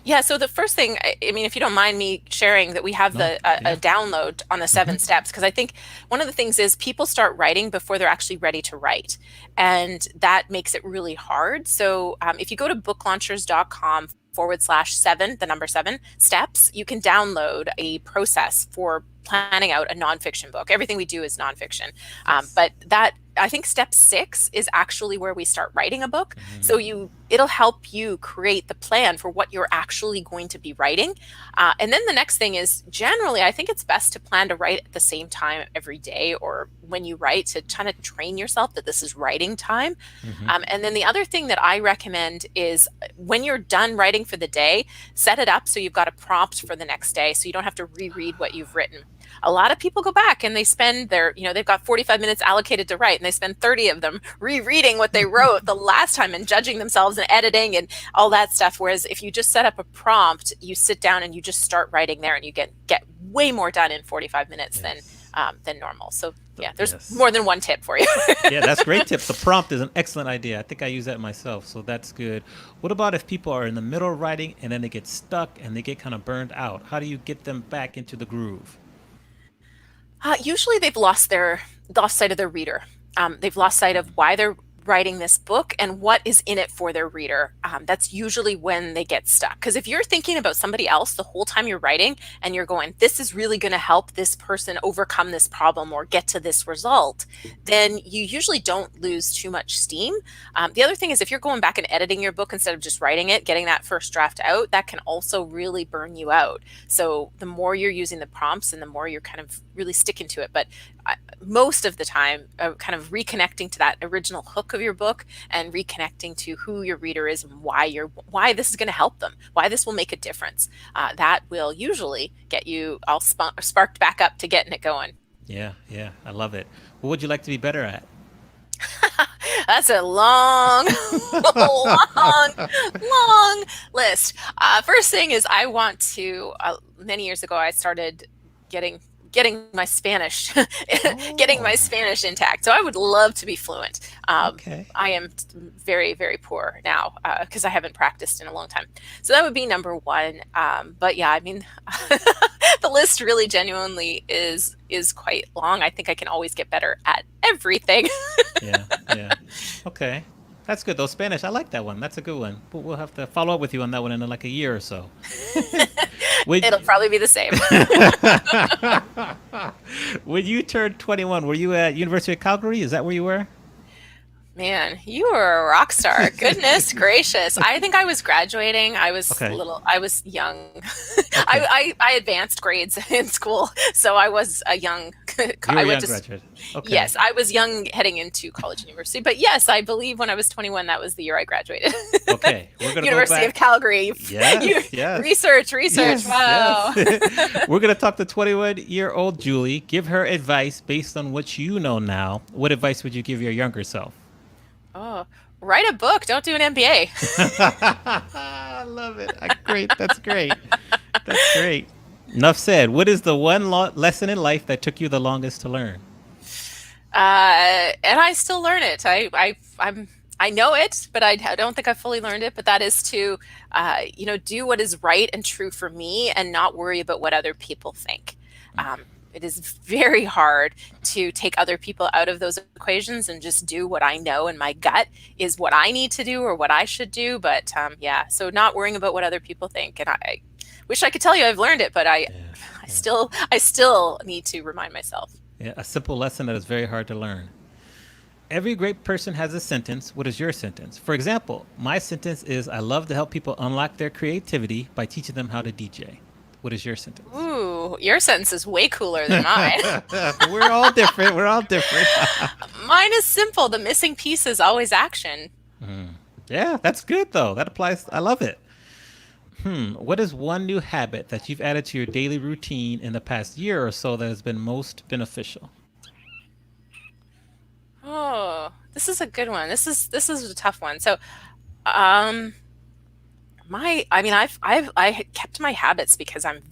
Yeah, so the first thing, I mean, if you don't mind me sharing that we have a download on the 7 steps, because I think one of the things is people start writing before they're actually ready to write. And that makes it really hard. So if you go to booklaunchers.com/7, the number 7 steps, you can download a process for planning out a nonfiction book. Everything we do is nonfiction. But that, I think step 6 is actually where we start writing a book. So it'll help you create the plan for what you're actually going to be writing. And then the next thing is generally, I think it's best to plan to write at the same time every day, or when you write, to kind of train yourself that this is writing time. And then the other thing that I recommend is when you're done writing for the day, set it up so you've got a prompt for the next day, so you don't have to reread what you've written. A lot of people go back and they spend they've got 45 minutes allocated to write, and they spend 30 of them rereading what they wrote the last time and judging themselves and editing and all that stuff. Whereas if you just set up a prompt, you sit down and you just start writing there, and you get way more done in 45 minutes than normal. So yeah, there's more than one tip for you. Yeah, that's a great tip. The prompt is an excellent idea. I think I use that myself, so that's good. What about if people are in the middle of writing and then they get stuck and they get kind of burned out? How do you get them back into the groove? Usually they've lost sight of their reader. They've lost sight of why they're writing this book and what is in it for their reader. That's usually when they get stuck. Because if you're thinking about somebody else the whole time you're writing and you're going, this is really going to help this person overcome this problem or get to this result, then you usually don't lose too much steam. The other thing is, if you're going back and editing your book instead of just writing it, getting that first draft out, that can also really burn you out. So the more you're using the prompts and the more you're kind of really sticking to it. But most of the time, kind of reconnecting to that original hook of your book and reconnecting to who your reader is and why this is going to help them, why this will make a difference. That will usually get you all sparked back up to getting it going. Yeah, I love it. What would you like to be better at? That's a long list. First thing is, I want to, many years ago, I started getting my Spanish, getting my Spanish intact. So I would love to be fluent. I am very, very poor now because I haven't practiced in a long time. So that would be number 1. But yeah, I mean, the list really genuinely is quite long. I think I can always get better at everything. Yeah. Okay. That's good though. Spanish, I like that one. That's a good one. But we'll have to follow up with you on that one in like a year or so. It'll probably be the same. When you turned 21, were you at University of Calgary? Is that where you were? Man, you were a rock star. Goodness gracious. I think I was graduating. I was I was young. I advanced grades in school. So I was a young, graduate. Okay. Yes, I was young heading into college and university. But yes, I believe when I was 21, that was the year I graduated. Okay. We're going to University of Calgary. Yes. Research. Yes, wow. Yes. We're going to talk to 21-year-old Julie. Give her advice based on what you know now. What advice would you give your younger self? Oh, write a book. Don't do an MBA. I love it. Great. That's great. That's great. Enough said. What is the one lesson in life that took you the longest to learn? And I still learn it. I know it, but I don't think I've fully learned it. But that is to, do what is right and true for me and not worry about what other people think. It is very hard to take other people out of those equations and just do what I know and my gut is what I need to do or what I should do. But so not worrying about what other people think. And I wish I could tell you I've learned it, but I still need to remind myself. Yeah, a simple lesson that is very hard to learn. Every great person has a sentence. What is your sentence? For example, my sentence is, I love to help people unlock their creativity by teaching them how to DJ. What is your sentence? Ooh, your sentence is way cooler than mine. We're all different. Mine is simple. The missing piece is always action. Yeah, that's good, though. That applies. I love it. What is one new habit that you've added to your daily routine in the past year or so that has been most beneficial? Oh, this is a good one. This is a tough one. So, I kept my habits because I'm.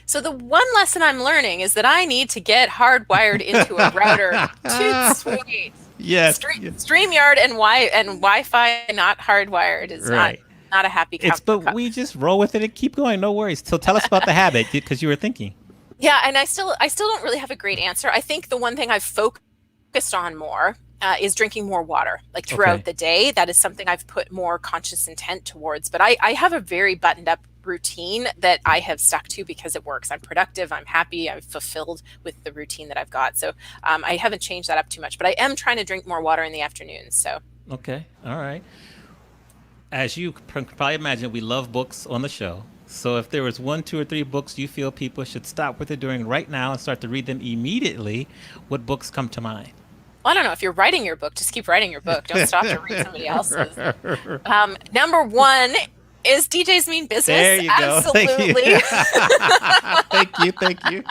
So the one lesson I'm learning is that I need to get hardwired into a router. Toot sweet. Yes. StreamYard and Wi-Fi not hardwired is right. not a happy cup. But we just roll with it and keep going. No worries. So tell us about the habit because you were thinking. Yeah, and I still don't really have a great answer. I think the one thing I've focused on more is drinking more water, like throughout the day. That is something I've put more conscious intent towards. But I have a very buttoned up routine that I have stuck to because it works. I'm productive, I'm happy, I'm fulfilled with the routine that I've got. So I haven't changed that up too much, but I am trying to drink more water in the afternoons. So okay, all right. As you can probably imagine, we love books on the show. So if there was 1, 2, or 3 books you feel people should stop what they're doing right now and start to read them immediately, what books come to mind? Well, I don't know. If you're writing your book, just keep writing your book. Don't stop to read somebody else's. Number 1 is DJ's Mean Business. There you go. Absolutely. Thank you.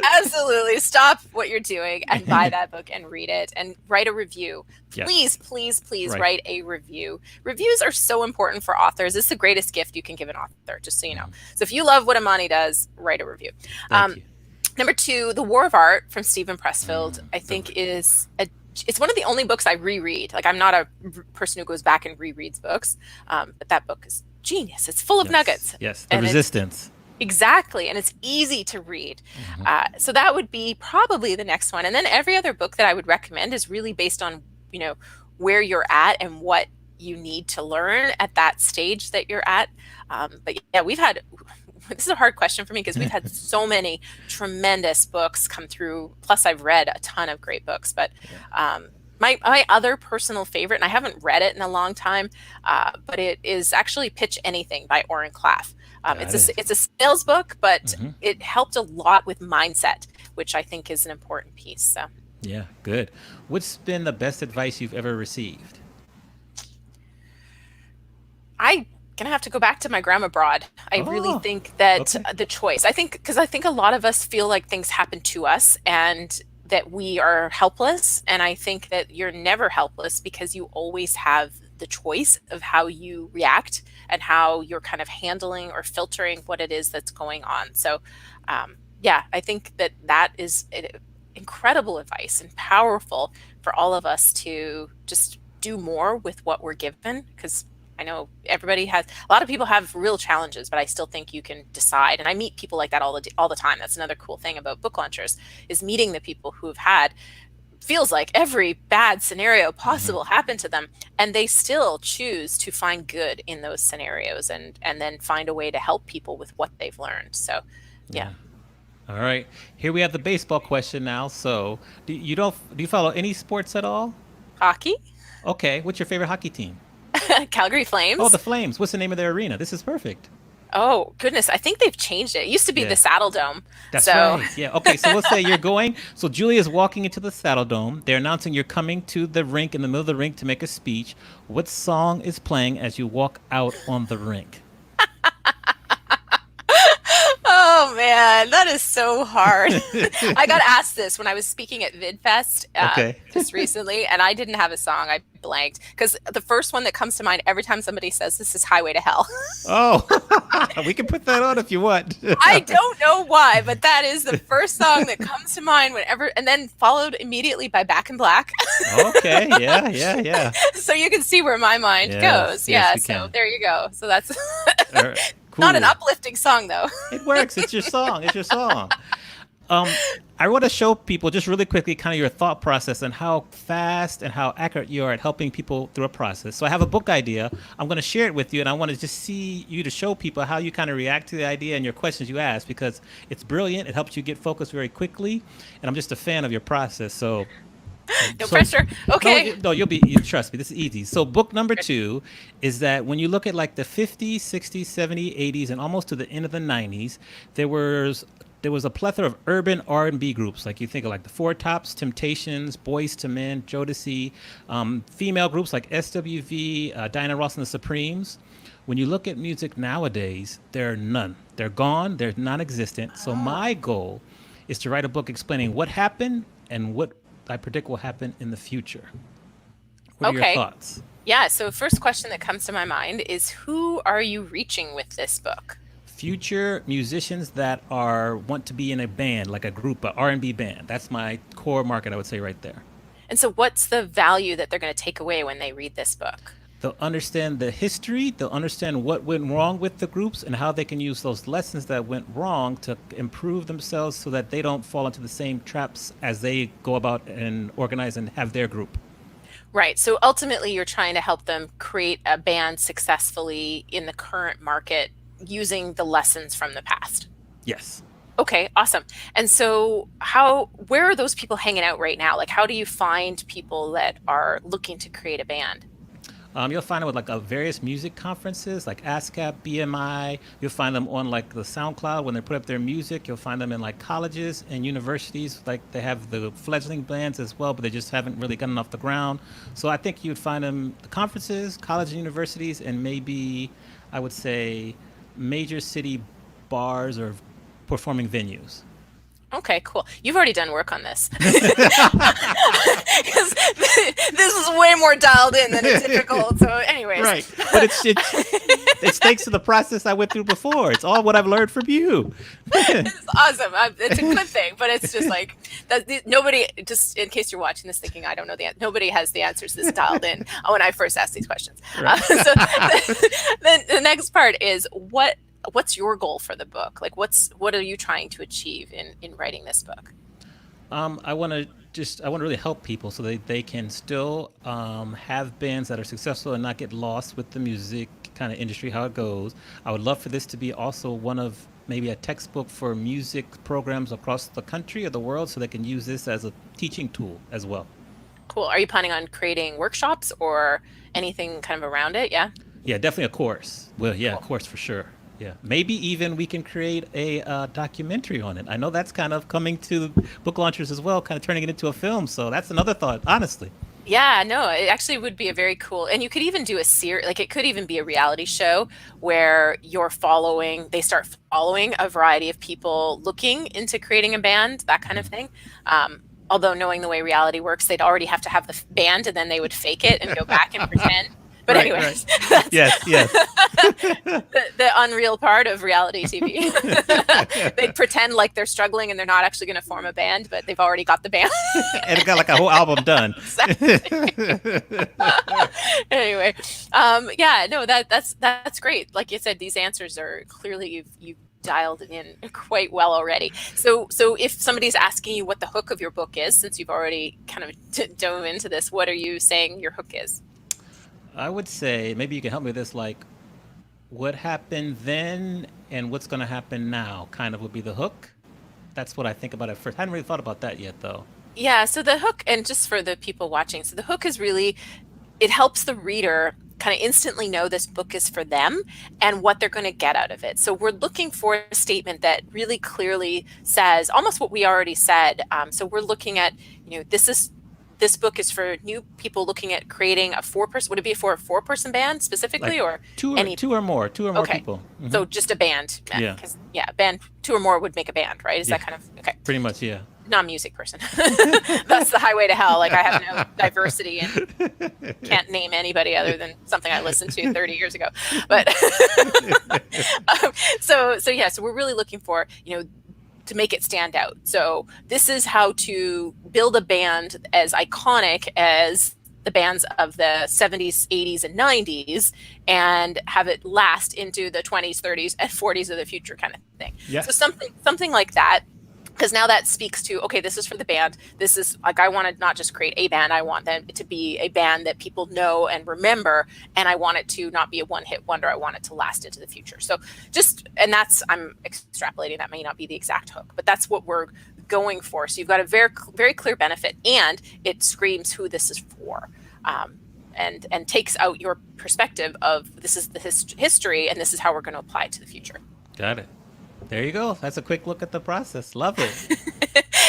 Absolutely. Stop what you're doing and buy that book and read it and write a review. Please write a review. Reviews are so important for authors. It's the greatest gift you can give an author, just so you know. So if you love what Amani does, write a review. Thank you. Number 2, The War of Art from Stephen Pressfield, I think it's one of the only books I reread. Like, I'm not a person who goes back and rereads books, but that book is genius. It's full of nuggets. Yes, The Resistance. Exactly, and it's easy to read. So that would be probably the next one. And then every other book that I would recommend is really based on, where you're at and what you need to learn at that stage that you're at. But yeah, this is a hard question for me because we've had so many tremendous books come through. Plus, I've read a ton of great books. But my other personal favorite, and I haven't read it in a long time, but it is actually Pitch Anything by Oren Klaff. It's a sales book, but it helped a lot with mindset, which I think is an important piece. So. Yeah, good. What's been the best advice you've ever received? I'm gonna have to go back to my grandma Broad. I really think that the choice. I think a lot of us feel like things happen to us and that we are helpless. And I think that you're never helpless because you always have the choice of how you react and how you're kind of handling or filtering what it is that's going on. So, I think that is incredible advice and powerful for all of us to just do more with what we're given, because I know a lot of people have real challenges, but I still think you can decide. And I meet people like that all the time. That's another cool thing about book launchers, is meeting the people who have had, feels like every bad scenario possible happened to them, and they still choose to find good in those scenarios and then find a way to help people with what they've learned. So, yeah. All right. Here we have the baseball question now. So, do you follow any sports at all? Hockey. Okay. What's your favorite hockey team? Calgary Flames. Oh, the Flames. What's the name of their arena? This is perfect. Oh, goodness. I think they've changed it. It used to be the Saddle Dome. That's right. Yeah. Okay. So let's say you're going. So Julia's walking into the Saddle Dome. They're announcing you're coming to the rink, in the middle of the rink, to make a speech. What song is playing as you walk out on the rink? Oh, man. That is so hard. I got asked this when I was speaking at VidFest. just recently, and I didn't have a song. I blanked because the first one that comes to mind every time somebody says this is Highway to Hell. Oh, we can put that on if you want. I don't know why, but that is the first song that comes to mind whenever, and then followed immediately by Back in Black. Okay, yeah. So you can see where my mind goes. Yes, so there you go. So that's Cool. not an uplifting song, though. It works. It's your song. I want to show people just really quickly kind of your thought process and how fast and how accurate you are at helping people through a process. So I have a book idea. I'm going to share it with you, and I want to just see you to show people how you kind of react to the idea and your questions you ask, because it's brilliant. It helps you get focused very quickly, and I'm just a fan of your process. So no pressure. Okay. No, you trust me. This is easy. So book number 2 is that when you look at like the 50s, 60s, 70s, 80s, and almost to the end of the 90s, there was a plethora of urban R&B groups. Like you think of like the Four Tops, Temptations, Boys to Men, Jodeci, female groups like SWV, Diana Ross and the Supremes. When you look at music nowadays, there are none. They're gone. They're non-existent. So my goal is to write a book explaining what happened and what I predict will happen in the future. What are your thoughts? Yeah, so first question that comes to my mind is, who are you reaching with this book? Future musicians that want to be in a band, like a group, an R&B band. That's my core market, I would say, right there. And so what's the value that they're going to take away when they read this book? They'll understand the history, they'll understand what went wrong with the groups and how they can use those lessons that went wrong to improve themselves so that they don't fall into the same traps as they go about and organize and have their group. Right. So ultimately, you're trying to help them create a band successfully in the current market using the lessons from the past. Yes. Okay, awesome. And so where are those people hanging out right now? Like, how do you find people that are looking to create a band? You'll find them with like various music conferences like ASCAP, BMI. You'll find them on like the SoundCloud when they put up their music. You'll find them in like colleges and universities. Like they have the fledgling bands as well, but they just haven't really gotten off the ground. So I think you'd find them at the conferences, college and universities, and maybe I would say major city bars or performing venues. Okay, cool. You've already done work on this. Because this is way more dialed in than it's typical. So anyways. Right. But it's thanks to the process I went through before. It's all what I've learned from you. It's awesome. It's a good thing, but it's just like nobody, just in case you're watching this thinking, I don't know nobody has the answers this dialed in when I first asked these questions. Right. So the next part is what's your goal for the book? Like what are you trying to achieve in writing this book? I want to really help people so that they can still have bands that are successful and not get lost with the music kind of industry, how it goes. I would love for this to be also one of maybe a textbook for music programs across the country or the world, so they can use this as a teaching tool as well. Cool. Are you planning on creating workshops or anything kind of around it? Yeah. Yeah, definitely a course. Well, yeah, Cool. A course for sure. Yeah, maybe even we can create a documentary on it. I know that's kind of coming to book launchers as well, kind of turning it into a film. So that's another thought, honestly. Yeah, no, it actually would be a very cool, and you could even do a series, like it could even be a reality show where they start following a variety of people looking into creating a band, that kind of thing. Although knowing the way reality works, they'd already have to have the band and then they would fake it and go back and pretend. But Right, anyways, right. Yes. the unreal part of reality TV. They pretend like they're struggling and they're not actually going to form a band, but they've already got the band. And it got like a whole album done. Anyway, yeah, no, that's great. Like you said, these answers are clearly you've dialed in quite well already. So if somebody's asking you what the hook of your book is, since you've already kind of dove into this, what are you saying your hook is? I would say maybe you can help me with this, like what happened then and what's going to happen now kind of would be the hook. That's what I think about at first. I hadn't really thought about that yet, though. Yeah, so the hook, and just for the people watching, so the hook is really, it helps the reader kind of instantly know this book is for them and what they're going to get out of it. So we're looking for a statement that really clearly says almost what we already said. So we're looking at, this book is for new people looking at creating a 4-person. Would it be for a 4-person band specifically, Like or two or more Okay. people? So just a band. Yeah. 'Cause, a band, 2 or more would make a band, right? Is that kind of okay? Pretty much, yeah. not a music person. That's the highway to hell. Like I have no diversity and can't name anybody other than something I listened to 30 years ago. But so we're really looking for, to make it stand out. So this is how to build a band as iconic as the bands of the 70s, 80s, and 90s, and have it last into the 20s, 30s, and 40s of the future kind of thing. Yeah. So something like that, because now that speaks to, okay, this is for the band. This is like, I want to not just create a band, I want them to be a band that people know and remember, and I want it to not be a one-hit wonder. I want it to last into the future. So I'm extrapolating, that may not be the exact hook, but that's what we're going for. So you've got a very, very clear benefit, and it screams who this is for, and takes out your perspective of this is the history, and this is how we're going to apply it to the future. Got it. There you go. That's a quick look at the process. Love it.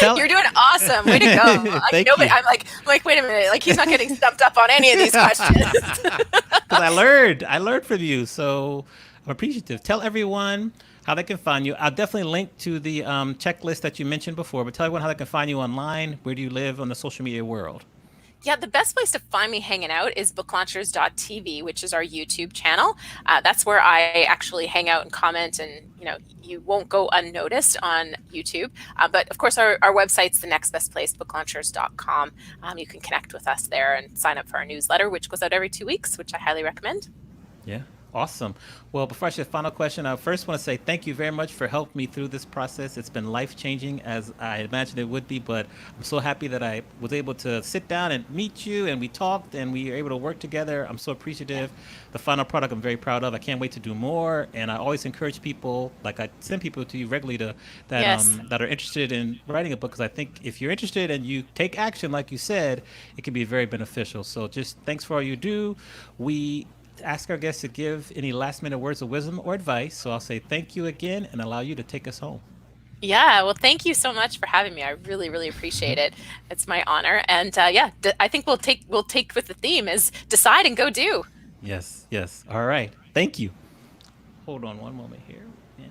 You're doing awesome. Way to go. Thank you. I'm like, wait a minute. Like, he's not getting stumped up on any of these questions. Because I learned from you. So I'm appreciative. Tell everyone how they can find you. I'll definitely link to the checklist that you mentioned before, but tell everyone how they can find you online. Where do you live on the social media world? Yeah, the best place to find me hanging out is booklaunchers.tv, which is our YouTube channel. That's where I actually hang out and comment, and you won't go unnoticed on YouTube. But of course, our website's the next best place, booklaunchers.com. You can connect with us there and sign up for our newsletter, which goes out every 2 weeks, which I highly recommend. Yeah. Awesome. Well, before I ask you a final question, I first want to say thank you very much for helping me through this process. It's been life-changing, as I imagined it would be, but I'm so happy that I was able to sit down and meet you, and we talked, and we were able to work together. I'm so appreciative. The final product I'm very proud of. I can't wait to do more, and I always encourage people, like I send people to you regularly that are interested in writing a book, because I think if you're interested and you take action, like you said, it can be very beneficial. So just thanks for all you do. We ask our guests to give any last minute words of wisdom or advice. So I'll say thank you again and allow you to take us home. Yeah, well, thank you so much for having me. I really, really appreciate it. It's my honor. And I think we'll take with the theme is decide and go do. Yes. All right. Thank you. Hold on one moment here. Yeah.